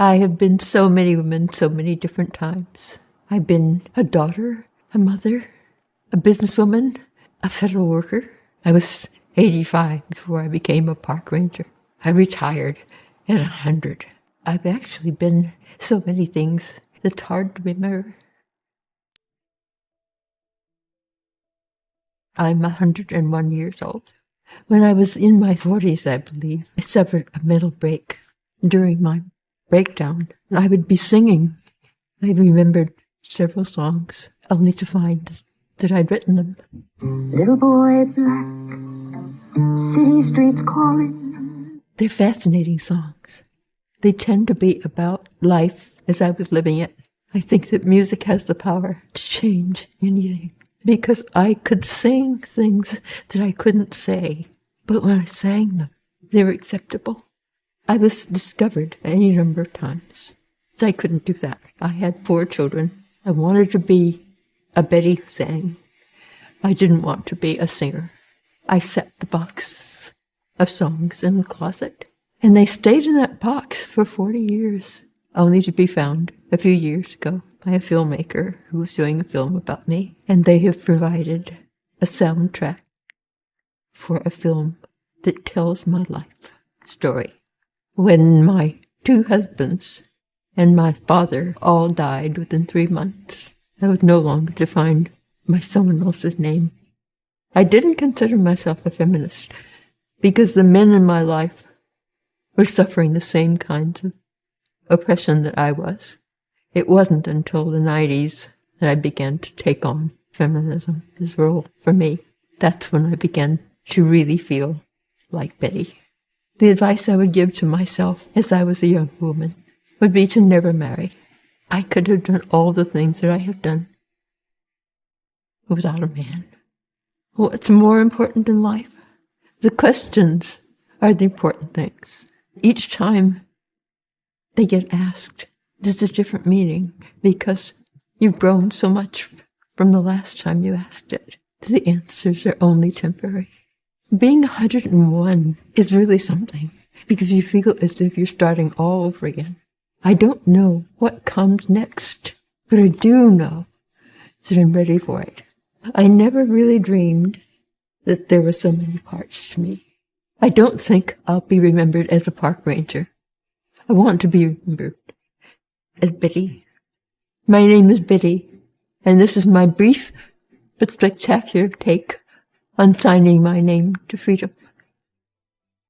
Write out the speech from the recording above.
I have been so many women so many different times. I've been a daughter, a mother, a businesswoman, a federal worker. I was 85 before I became a park ranger. I retired at 100. I've actually been so many things that's hard to remember. I'm 101 years old. When I was in my 40s, I believe, I suffered a mental break. During my breakdown, I would be singing. I remembered several songs, only to find that I'd written them. Little boy black, city streets calling. They're fascinating songs. They tend to be about life as I was living it. I think that music has the power to change anything, because I could sing things that I couldn't say, but when I sang them, they were acceptable. I was discovered any number of times. So I couldn't do that. I had 4 children. I wanted to be a Betty who sang. I didn't want to be a singer. I set the box of songs in the closet, and they stayed in that box for 40 years, only to be found a few years ago by a filmmaker who was doing a film about me, and they have provided a soundtrack for a film that tells my life story. When my 2 husbands and my father all died within 3 months, I was no longer to find by someone else's name. I didn't consider myself a feminist because the men in my life were suffering the same kinds of oppression that I was. It wasn't until the 90s that I began to take on feminism as a role for me. That's when I began to really feel like Betty. The advice I would give to myself as I was a young woman would be to never marry. I could have done all the things that I have done without a man. What's more important in life? The questions are the important things. Each time they get asked, there's a different meaning because you've grown so much from the last time you asked it. The answers are only temporary. Being 101 is really something because you feel as if you're starting all over again. I don't know what comes next, but I do know that I'm ready for it. I never really dreamed that there were so many parts to me. I don't think I'll be remembered as a park ranger. I want to be remembered as Betty. My name is Betty, and this is my brief but spectacular take on signing my name to freedom.